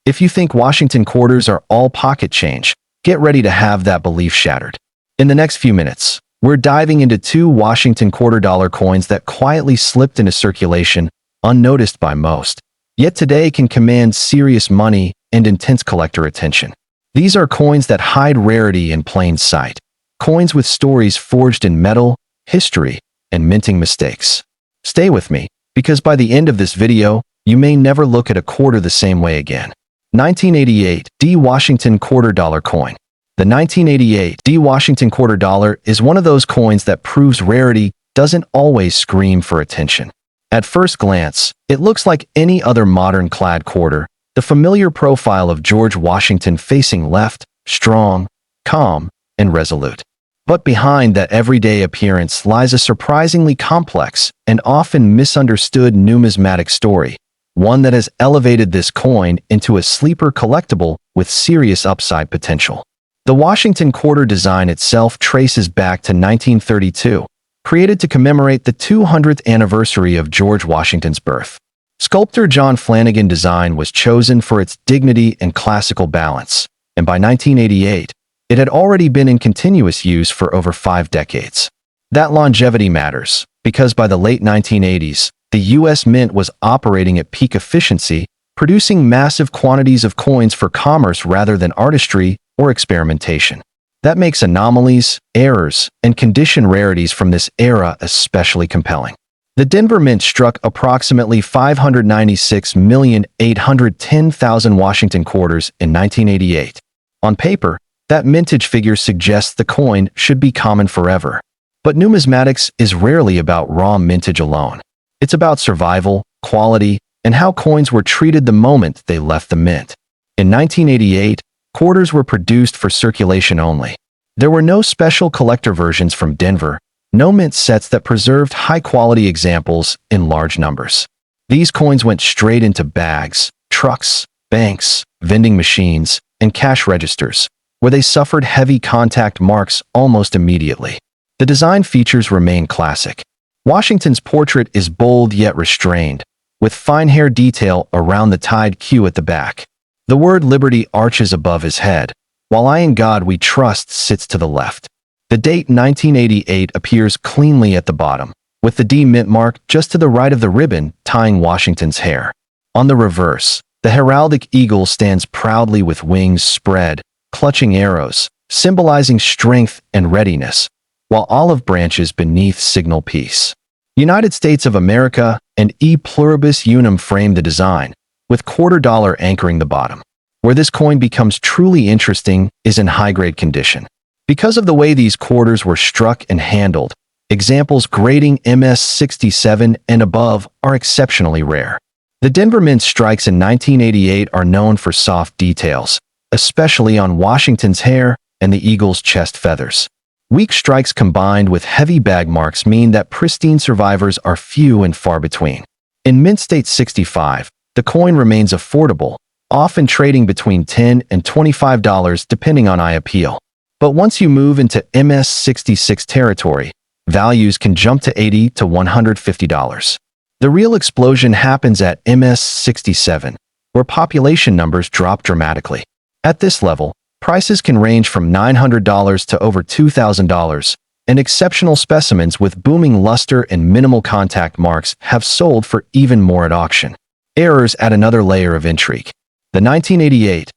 If you think Washington quarters are all pocket change, get ready to have that belief shattered. In the next few minutes, we're diving into two Washington quarter dollar coins that quietly slipped into circulation, unnoticed by most, yet today can command serious money and intense collector attention. These are coins that hide rarity in plain sight, coins with stories forged in metal, history, and minting mistakes. Stay with me, because by the end of this video, you may never look at a quarter the same way again. 1988 D Washington Quarter Dollar Coin. The 1988 D Washington Quarter Dollar is one of those coins that proves rarity doesn't always scream for attention. At first glance, it looks like any other modern clad quarter, the familiar profile of George Washington facing left, strong, calm, and resolute. But behind that everyday appearance lies a surprisingly complex and often misunderstood numismatic story, one that has elevated this coin into a sleeper collectible with serious upside potential. The Washington quarter design itself traces back to 1932, created to commemorate the 200th anniversary of George Washington's birth. Sculptor John Flanagan design was chosen for its dignity and classical balance, and by 1988, it had already been in continuous use for over 5 decades. That longevity matters, because by the late 1980s, the U.S. Mint was operating at peak efficiency, producing massive quantities of coins for commerce rather than artistry or experimentation. That makes anomalies, errors, and condition rarities from this era especially compelling. The Denver Mint struck approximately 596,810,000 Washington quarters in 1988. On paper, that mintage figure suggests the coin should be common forever. But numismatics is rarely about raw mintage alone. It's about survival, quality, and how coins were treated the moment they left the mint. In 1988, quarters were produced for circulation only. There were no special collector versions from Denver, no mint sets that preserved high-quality examples in large numbers. These coins went straight into bags, trucks, banks, vending machines, and cash registers, where they suffered heavy contact marks almost immediately. The design features remain classic. Washington's portrait is bold yet restrained, with fine hair detail around the tied Q at the back. The word Liberty arches above his head, while I in God we trust sits to the left. The date 1988 appears cleanly at the bottom, with the D mint mark just to the right of the ribbon tying Washington's hair. On the reverse, the heraldic eagle stands proudly with wings spread, clutching arrows, symbolizing strength and readiness, while olive branches beneath signal peace. United States of America and E pluribus unum frame the design, with quarter dollar anchoring the bottom. Where this coin becomes truly interesting is in high-grade condition. Because of the way these quarters were struck and handled, examples grading MS67 and above are exceptionally rare. The Denver Mint strikes in 1988 are known for soft details, especially on Washington's hair and the eagle's chest feathers. Weak strikes combined with heavy bag marks mean that pristine survivors are few and far between. In Mint State 65, the coin remains affordable, often trading between $10 and $25 depending on eye appeal. But once you move into MS66 territory, values can jump to $80 to $150. The real explosion happens at MS67, where population numbers drop dramatically. At this level, prices can range from $900 to over $2,000, and exceptional specimens with booming luster and minimal contact marks have sold for even more at auction. Errors add another layer of intrigue. The 1988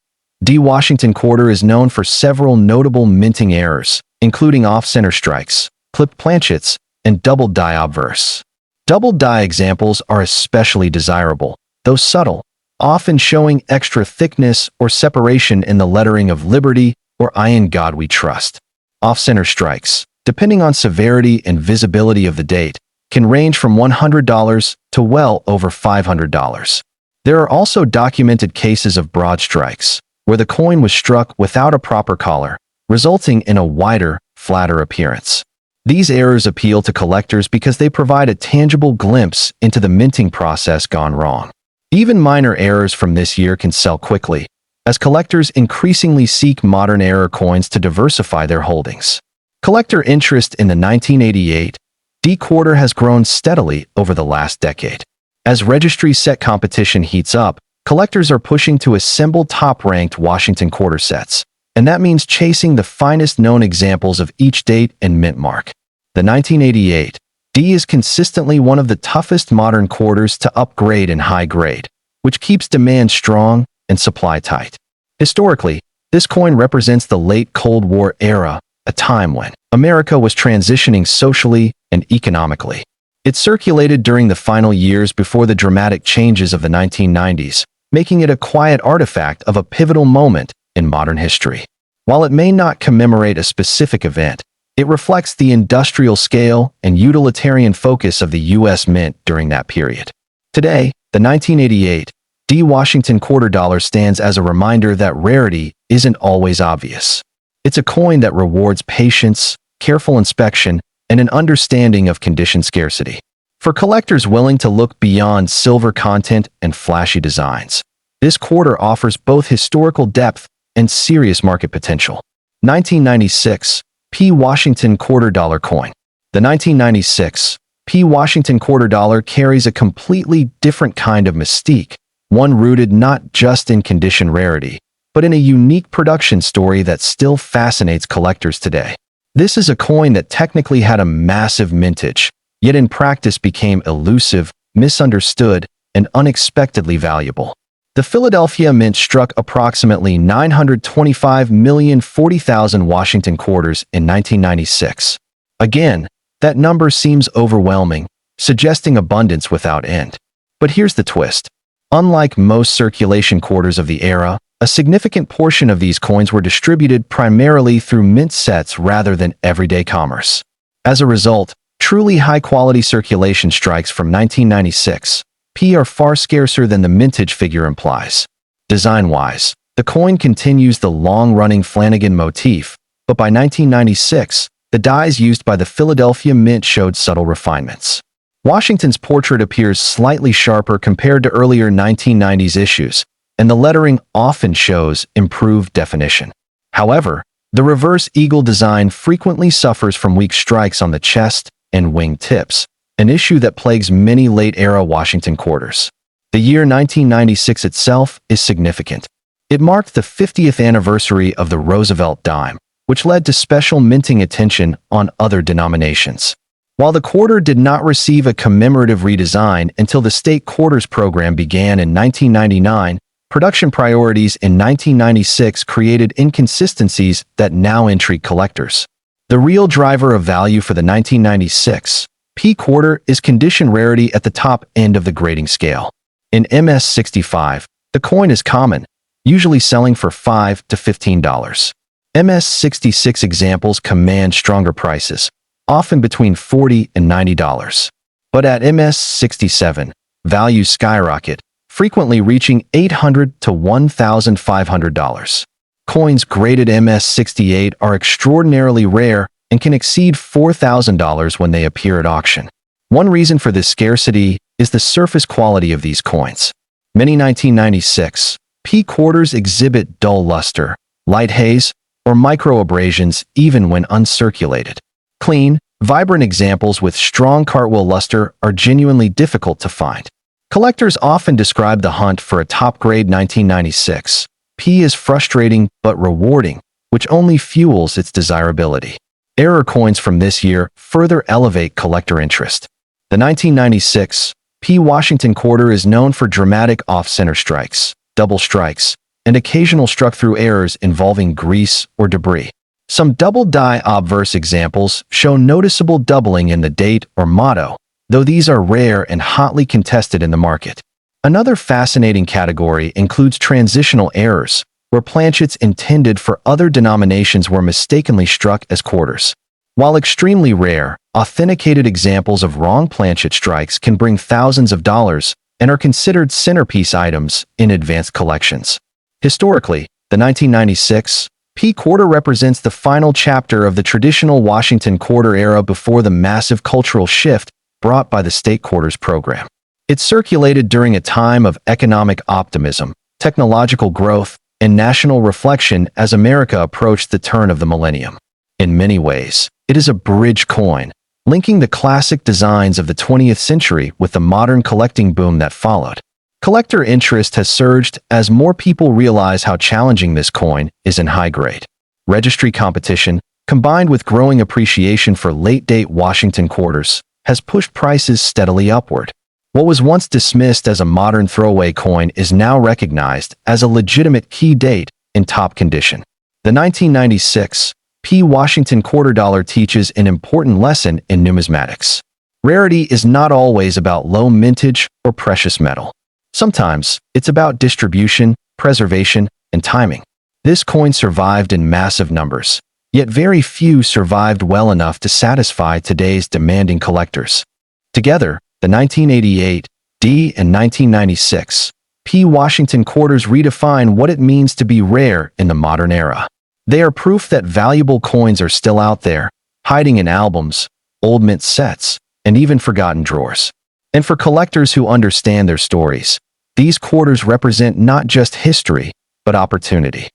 D Washington quarter is known for several notable minting errors, including off-center strikes, clipped planchets, and doubled die obverse. Doubled die examples are especially desirable, though subtle, often showing extra thickness or separation in the lettering of Liberty or I in God we trust. Off-center strikes, depending on severity and visibility of the date, can range from $100 to well over $500. There are also documented cases of broad strikes, where the coin was struck without a proper collar, resulting in a wider, flatter appearance. These errors appeal to collectors because they provide a tangible glimpse into the minting process gone wrong. Even minor errors from this year can sell quickly, as collectors increasingly seek modern error coins to diversify their holdings. Collector interest in the 1988 D quarter has grown steadily over the last decade. As registry set competition heats up, Collectors are pushing to assemble top-ranked Washington quarter sets, and that means chasing the finest known examples of each date and mint mark. The 1988 D is consistently one of the toughest modern quarters to upgrade in high grade, which keeps demand strong and supply tight. Historically, this coin represents the late Cold War era, a time when America was transitioning socially and economically. It circulated during the final years before the dramatic changes of the 1990s, making it a quiet artifact of a pivotal moment in modern history. While it may not commemorate a specific event, it reflects the industrial scale and utilitarian focus of the U.S. Mint during that period. Today, the 1988 D Washington quarter dollar stands as a reminder that rarity isn't always obvious. It's a coin that rewards patience, careful inspection, and an understanding of condition scarcity. For collectors willing to look beyond silver content and flashy designs, this quarter offers both historical depth and serious market potential. 1996 P Washington quarter dollar coin. The 1996 P Washington quarter dollar carries a completely different kind of mystique, one rooted not just in condition rarity, but in a unique production story that still fascinates collectors today. This is a coin that technically had a massive mintage, yet in practice became elusive, misunderstood, and unexpectedly valuable. The Philadelphia Mint struck approximately 925,040,000 Washington quarters in 1996. Again, that number seems overwhelming, suggesting abundance without end. But here's the twist. Unlike most circulation quarters of the era, a significant portion of these coins were distributed primarily through mint sets rather than everyday commerce. As a result, truly high-quality circulation strikes from 1996 P are far scarcer than the mintage figure implies. Design-wise, the coin continues the long-running Flanagan motif, but by 1996, the dies used by the Philadelphia Mint showed subtle refinements. Washington's portrait appears slightly sharper compared to earlier 1990s issues, and the lettering often shows improved definition. However, the reverse eagle design frequently suffers from weak strikes on the chest and wing tips, an issue that plagues many late-era Washington quarters. The year 1996 itself is significant. It marked the 50th anniversary of the Roosevelt dime, which led to special minting attention on other denominations. While the quarter did not receive a commemorative redesign until the state quarters program began in 1999, production priorities in 1996 created inconsistencies that now intrigue collectors. The real driver of value for the 1996 P quarter is condition rarity at the top end of the grading scale. In MS65, the coin is common, usually selling for $5 to $15. MS66 examples command stronger prices, often between $40 and $90. But at MS67, values skyrocket, frequently reaching $800 to $1,500. Coins graded MS68 are extraordinarily rare and can exceed $4,000 when they appear at auction. One reason for this scarcity is the surface quality of these coins. Many 1996 P quarters exhibit dull luster, light haze, or microabrasions even when uncirculated. Clean, vibrant examples with strong cartwheel luster are genuinely difficult to find. Collectors often describe the hunt for a top-grade 1996 P as frustrating but rewarding, which only fuels its desirability. Error coins from this year further elevate collector interest. The 1996 P Washington quarter is known for dramatic off-center strikes, double strikes, and occasional struck-through errors involving grease or debris. Some double-die obverse examples show noticeable doubling in the date or motto, though these are rare and hotly contested in the market. Another fascinating category includes transitional errors, where planchets intended for other denominations were mistakenly struck as quarters. While extremely rare, authenticated examples of wrong planchet strikes can bring thousands of dollars and are considered centerpiece items in advanced collections. Historically, the 1996 P quarter represents the final chapter of the traditional Washington quarter era before the massive cultural shift brought by the state quarters program. It circulated during a time of economic optimism, technological growth, and national reflection as America approached the turn of the millennium. In many ways, it is a bridge coin, linking the classic designs of the 20th century with the modern collecting boom that followed. Collector interest has surged as more people realize how challenging this coin is in high grade. Registry competition, combined with growing appreciation for late-date Washington quarters, has pushed prices steadily upward. What was once dismissed as a modern throwaway coin is now recognized as a legitimate key date in top condition. The 1996 P. Washington quarter dollar teaches an important lesson in numismatics. Rarity is not always about low mintage or precious metal. Sometimes, it's about distribution, preservation, and timing. This coin survived in massive numbers, yet very few survived well enough to satisfy today's demanding collectors. Together, the 1988 D and 1996 P. Washington quarters redefine what it means to be rare in the modern era. They are proof that valuable coins are still out there, hiding in albums, old mint sets, and even forgotten drawers. And for collectors who understand their stories, these quarters represent not just history, but opportunity.